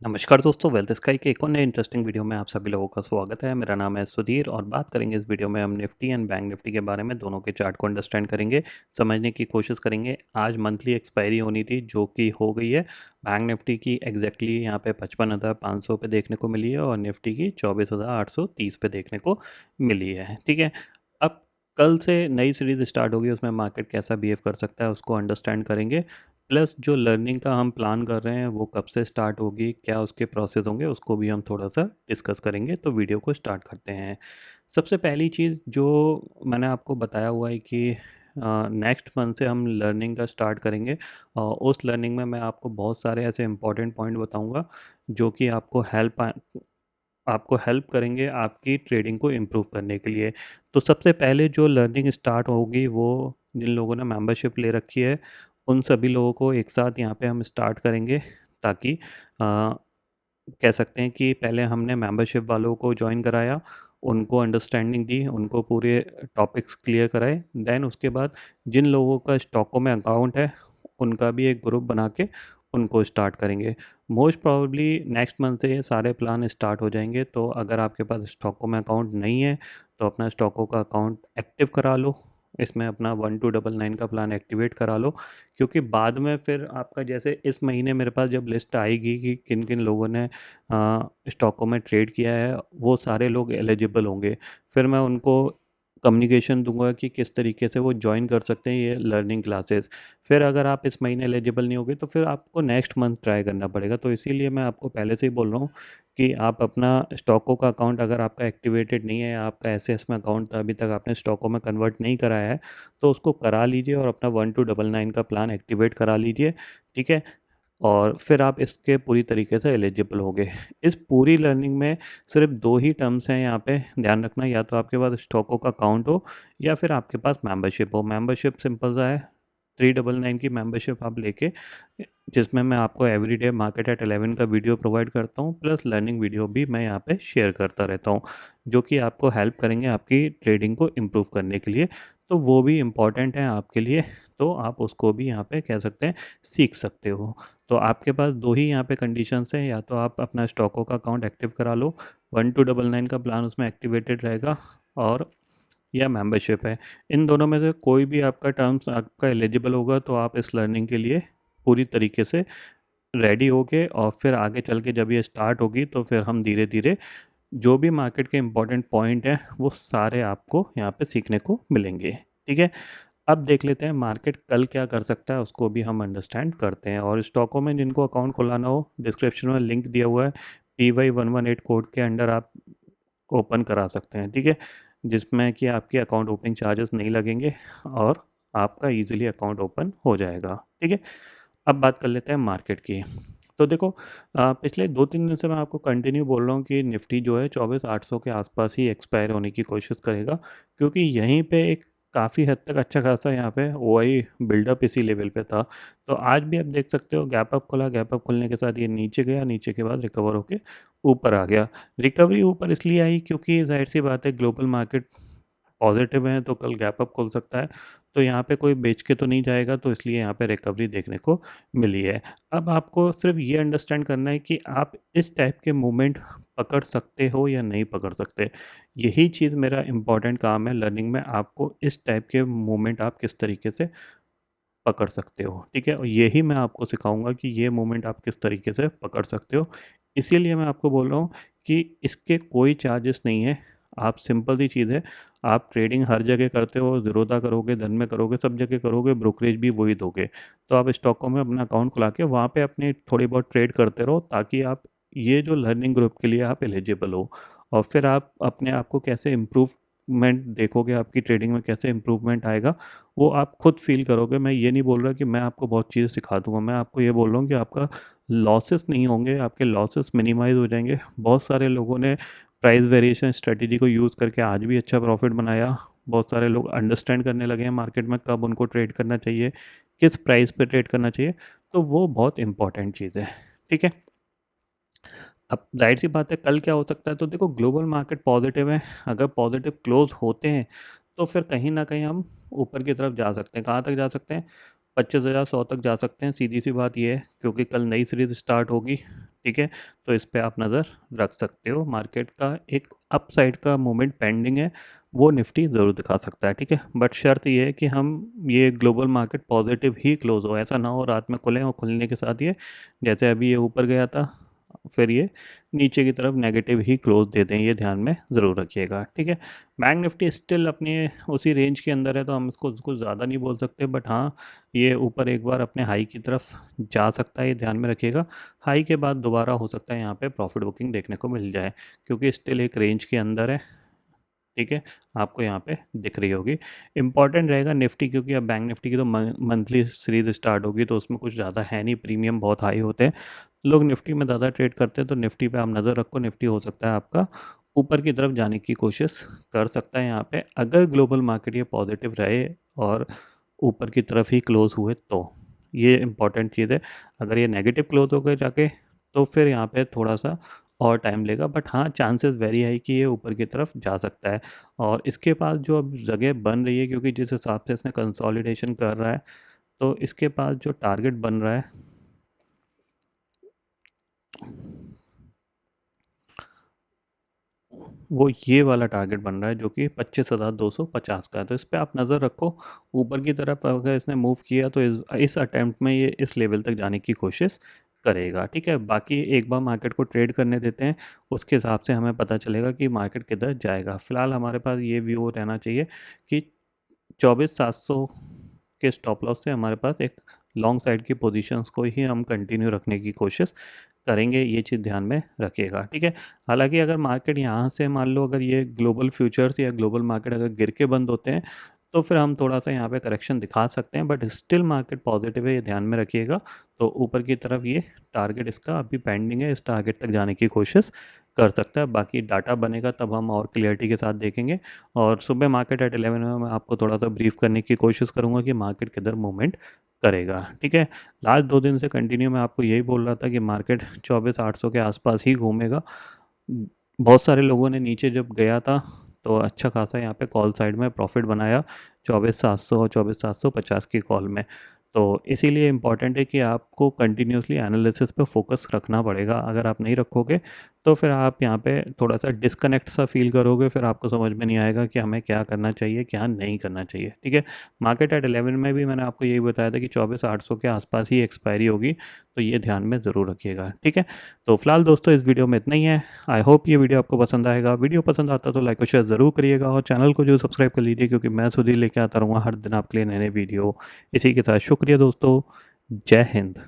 नमस्कार दोस्तों, wealth sky के एक और नए इंटरेस्टिंग वीडियो में आप सभी लोगों का स्वागत है। मेरा नाम है सुधीर और बात करेंगे इस वीडियो में हम निफ्टी एंड बैंक निफ्टी के बारे में। दोनों के चार्ट को अंडरस्टैंड करेंगे, समझने की कोशिश करेंगे। आज मंथली एक्सपायरी होनी थी जो कि हो गई है। बैंक निफ्टी की एग्जैक्टली यहाँ पे 55,500 पे देखने को मिली है और निफ्टी की 24,830 पे देखने को मिली है। ठीक है, अब कल से नई सीरीज स्टार्ट होगी, उसमें मार्केट कैसा बिहेव कर सकता है उसको अंडरस्टैंड करेंगे। प्लस जो लर्निंग का हम प्लान कर रहे हैं वो कब से स्टार्ट होगी, क्या उसके प्रोसेस होंगे, उसको भी हम थोड़ा सा डिस्कस करेंगे। तो वीडियो को स्टार्ट करते हैं। सबसे पहली चीज़ जो मैंने आपको बताया हुआ है कि नेक्स्ट मंथ से हम लर्निंग का स्टार्ट करेंगे और उस लर्निंग में मैं आपको बहुत सारे ऐसे इंपॉर्टेंट पॉइंट बताऊंगा जो कि आपको हेल्प करेंगे आपकी ट्रेडिंग को इम्प्रूव करने के लिए। तो सबसे पहले जो लर्निंग स्टार्ट होगी वो जिन लोगों ने मेंबरशिप ले रखी है उन सभी लोगों को एक साथ यहाँ पे हम स्टार्ट करेंगे, ताकि कह सकते हैं कि पहले हमने मेंबरशिप वालों को ज्वाइन कराया, उनको अंडरस्टैंडिंग दी, उनको पूरे टॉपिक्स क्लियर कराए। देन उसके बाद जिन लोगों का स्टॉकों में अकाउंट है उनका भी एक ग्रुप बना के उनको स्टार्ट करेंगे। मोस्ट प्रोबेबली नेक्स्ट मंथ से ये सारे प्लान स्टार्ट हो जाएंगे। तो अगर आपके पास स्टॉकों में अकाउंट नहीं है तो अपना स्टॉकों का अकाउंट एक्टिव करा लो, इसमें अपना 1299 का प्लान एक्टिवेट करा लो। क्योंकि बाद में फिर आपका जैसे इस महीने मेरे पास जब लिस्ट आएगी कि किन किन लोगों ने स्टॉकों में ट्रेड किया है, वो सारे लोग एलिजिबल होंगे। फिर मैं उनको कम्युनिकेशन दूंगा कि किस तरीके से वो ज्वाइन कर सकते हैं ये लर्निंग क्लासेस। फिर अगर आप इस महीने एलिजिबल नहीं होगे तो फिर आपको नेक्स्ट मंथ ट्राई करना पड़ेगा। तो इसीलिए मैं आपको पहले से ही बोल रहा हूँ कि आप अपना स्टॉकों का अकाउंट अगर आपका एक्टिवेटेड नहीं है, आपका एसएस में अकाउंट अभी तक आपने स्टॉकों में कन्वर्ट नहीं कराया है, तो उसको करा लीजिए और अपना 1299 का प्लान एक्टिवेट करा लीजिए। ठीक है, और फिर आप इसके पूरी तरीके से एलिजिबल होगे। इस पूरी लर्निंग में सिर्फ दो ही टर्म्स हैं यहाँ पे ध्यान रखना, या तो आपके पास स्टॉकों का अकाउंट हो या फिर आपके पास मेंबरशिप हो। मेंबरशिप सिंपल सा है, 399 की मेंबरशिप आप लेके, जिसमें मैं आपको एवरीडे मार्केट एट 11 का वीडियो प्रोवाइड करता हूँ, प्लस लर्निंग वीडियो भी मैं यहाँ पे शेयर करता रहता हूँ जो कि आपको हेल्प करेंगे आपकी ट्रेडिंग को इम्प्रूव करने के लिए। तो वो भी इम्पॉर्टेंट है आपके लिए, तो आप उसको भी यहाँ पे कह सकते हैं सीख सकते हो। तो आपके पास दो ही यहाँ पे कंडीशंस हैं, या तो आप अपना स्टॉकों का अकाउंट एक्टिव करा लो, 1299 का प्लान उसमें एक्टिवेटेड रहेगा, और या मेंबरशिप है। इन दोनों में से कोई भी आपका टर्म्स आपका एलिजिबल होगा तो आप इस लर्निंग के लिए पूरी तरीके से रेडी होके, और फिर आगे चल के जब ये स्टार्ट होगी तो फिर हम धीरे धीरे जो भी मार्केट के इंपॉर्टेंट पॉइंट हैं वो सारे आपको यहाँ पे सीखने को मिलेंगे। ठीक है, अब देख लेते हैं मार्केट कल क्या कर सकता है, उसको भी हम अंडरस्टैंड करते हैं। और स्टॉकों में जिनको अकाउंट खुलाना हो, डिस्क्रिप्शन में लिंक दिया हुआ है, PY118 कोड के अंडर आप ओपन करा सकते हैं। ठीक है, जिसमें कि आपके अकाउंट ओपनिंग चार्जेस नहीं लगेंगे और आपका इजीली अकाउंट ओपन हो जाएगा। ठीक है, अब बात कर लेते हैं मार्केट की। तो देखो, पिछले 2-3 दिन से मैं आपको कंटिन्यू बोल रहा हूँ कि निफ्टी जो है 24,800 के आसपास ही एक्सपायर होने की कोशिश करेगा, क्योंकि यहीं पे एक काफ़ी हद तक अच्छा खासा यहाँ पे ओआई बिल्डअप इसी लेवल पे था। तो आज भी आप देख सकते हो गैप अप खुला, गैप अप खुलने के साथ ये नीचे गया, नीचे के बाद रिकवर होके ऊपर आ गया। रिकवरी ऊपर इसलिए आई क्योंकि जाहिर सी बात है ग्लोबल मार्केट पॉजिटिव हैं तो कल गैप अप खुल सकता है। तो यहाँ पे कोई बेच के तो नहीं जाएगा, तो इसलिए यहाँ पे रिकवरी देखने को मिली है। अब आपको सिर्फ ये अंडरस्टैंड करना है कि आप इस टाइप के मूवमेंट पकड़ सकते हो या नहीं पकड़ सकते। यही चीज़ मेरा इम्पॉर्टेंट काम है लर्निंग में, आपको इस टाइप के मूवमेंट आप किस तरीके से पकड़ सकते हो। ठीक है, और यही मैं आपको सिखाऊंगा कि ये मोमेंट आप किस तरीके से पकड़ सकते हो। इसीलिए मैं आपको बोल रहा हूँ कि इसके कोई चार्जेस नहीं है। आप सिंपल सी चीज़ है, आप ट्रेडिंग हर जगह करते हो, ज़ीरोधा करोगे, धन में करोगे, सब जगह करोगे, ब्रोकरेज भी वही दोगे। तो आप स्टॉकों में अपना अकाउंट खुला के वहाँ पे अपने थोड़ी बहुत ट्रेड करते रहो, ताकि आप ये जो लर्निंग ग्रुप के लिए आप एलिजिबल हो। और फिर आप अपने आप को कैसे इम्प्रूवमेंट देखोगे, आपकी ट्रेडिंग में कैसे इम्प्रूवमेंट आएगा, वो आप खुद फील करोगे। मैं ये नहीं बोल रहा कि मैं आपको बहुत चीज़ें सिखा दूंगा, मैं आपको ये बोल रहा हूँ कि आपका लॉसेस नहीं होंगे, आपके लॉसेस मिनिमाइज हो जाएंगे। बहुत सारे लोगों ने प्राइस वेरिएशन स्ट्रेटजी को यूज़ करके आज भी अच्छा प्रॉफिट बनाया। बहुत सारे लोग अंडरस्टैंड करने लगे हैं मार्केट में कब उनको ट्रेड करना चाहिए, किस प्राइस पे ट्रेड करना चाहिए। तो वो बहुत इंपॉर्टेंट चीज़ है। ठीक है, अब जाहिर सी बात है कल क्या हो सकता है। तो देखो, ग्लोबल मार्केट पॉजिटिव है, अगर पॉजिटिव क्लोज होते हैं तो फिर कहीं ना कहीं हम ऊपर की तरफ जा सकते हैं। कहाँ तक जा सकते हैं? 25,100 तक जा सकते हैं, सीधी सी बात ये है, क्योंकि कल नई सीरीज स्टार्ट होगी। ठीक है, तो इस पे आप नज़र रख सकते हो। मार्केट का एक अप साइड का मूवमेंट पेंडिंग है, वो निफ्टी ज़रूर दिखा सकता है। ठीक है, बट शर्त ये है कि हम ये ग्लोबल मार्केट पॉजिटिव ही क्लोज हो, ऐसा ना हो रात में खुले और खुलने के साथ ये, जैसे अभी ये ऊपर गया था फिर ये नीचे की तरफ नेगेटिव ही क्लोज दे दें, ये ध्यान में ज़रूर रखिएगा। ठीक है, बैंक निफ्टी स्टिल अपने उसी रेंज के अंदर है, तो हम इसको कुछ ज़्यादा नहीं बोल सकते, बट हाँ ये ऊपर एक बार अपने हाई की तरफ जा सकता है, ये ध्यान में रखिएगा। हाई के बाद दोबारा हो सकता है यहाँ पे प्रॉफिट बुकिंग देखने को मिल जाए, क्योंकि स्टिल एक रेंज के अंदर है। ठीक है, आपको यहाँ पे दिख रही होगी। इंपॉर्टेंट रहेगा निफ्टी, क्योंकि अब बैंक निफ्टी की तो मंथली सीरीज स्टार्ट होगी, तो उसमें कुछ ज़्यादा है नहीं, प्रीमियम बहुत हाई होते हैं, लोग निफ्टी में ज़्यादा ट्रेड करते हैं, तो निफ्टी पे आप नज़र रखो। निफ्टी हो सकता है आपका ऊपर की तरफ जाने की कोशिश कर सकता है यहाँ पे, अगर ग्लोबल मार्केट ये पॉजिटिव रहे और ऊपर की तरफ ही क्लोज हुए तो। ये इंपॉर्टेंट चीज़ है, अगर ये नेगेटिव क्लोज हो गए जाके, तो फिर यहाँ पे थोड़ा सा और टाइम लेगा, बट हाँ चांसेस वेरी हाई कि ये ऊपर की तरफ जा सकता है। और इसके पास जो अब जगह बन रही है, क्योंकि जिस हिसाब से इसने कंसोलिडेशन कर रहा है, तो इसके पास जो टारगेट बन रहा है वो ये वाला टारगेट बन रहा है, जो कि 25,250 का है। तो इस पे आप नज़र रखो, ऊपर की तरफ अगर इसने मूव किया तो इस अटेम्प्ट में ये इस लेवल तक जाने की कोशिश करेगा। ठीक है, बाकी एक बार मार्केट को ट्रेड करने देते हैं, उसके हिसाब से हमें पता चलेगा कि मार्केट किधर जाएगा। फ़िलहाल हमारे पास ये व्यू रहना चाहिए कि 24,700 के स्टॉप लॉस से हमारे पास एक लॉन्ग साइड की पोजीशंस को ही हम कंटिन्यू रखने की कोशिश करेंगे, ये चीज़ ध्यान में रखिएगा। ठीक है, हालांकि अगर मार्केट यहाँ से मान लो, अगर ये ग्लोबल फ्यूचर्स या ग्लोबल मार्केट अगर गिर के बंद होते हैं, तो फिर हम थोड़ा सा यहाँ पे करेक्शन दिखा सकते हैं, बट स्टिल मार्केट पॉजिटिव है, ये ध्यान में रखिएगा। तो ऊपर की तरफ ये टारगेट इसका अभी पेंडिंग है, इस टारगेट तक जाने की कोशिश कर सकता है। बाकी डाटा बनेगा तब हम और क्लियरिटी के साथ देखेंगे, और सुबह मार्केट एट 11 में मैं आपको थोड़ा सा ब्रीफ करने की कोशिश करूँगा कि मार्केट किधर मूवमेंट करेगा। ठीक है, लास्ट 2 दिन से कंटिन्यू मैं आपको यही बोल रहा था कि मार्केट 24,800 के आसपास ही घूमेगा। बहुत सारे लोगों ने नीचे जब गया था तो अच्छा खासा यहाँ पे कॉल साइड में प्रॉफिट बनाया, 24,700 और 24,750 की कॉल में। तो इसीलिए इम्पॉर्टेंट है कि आपको कंटिन्यूसली एनालिसिस पे फोकस रखना पड़ेगा। अगर आप नहीं रखोगे तो फिर आप यहाँ पे थोड़ा सा डिस्कनेक्ट सा फील करोगे, फिर आपको समझ में नहीं आएगा कि हमें क्या करना चाहिए क्या नहीं करना चाहिए। ठीक है, मार्केट एट 11 में भी मैंने आपको यही बताया था कि 24,800 के आसपास ही एक्सपायरी होगी, तो ये ध्यान में ज़रूर रखिएगा। ठीक है, तो फिलहाल दोस्तों इस वीडियो में इतना ही है। आई होप ये वीडियो आपको पसंद आएगा। वीडियो पसंद आता तो लाइक और शेयर ज़रूर करिएगा, और चैनल को जो सब्सक्राइब कर लीजिए, क्योंकि मैं सुधीर लेके आता रहूँगा हर दिन आपके लिए नए नए वीडियो। इसी के साथ शुक्रिया दोस्तों, जय हिंद।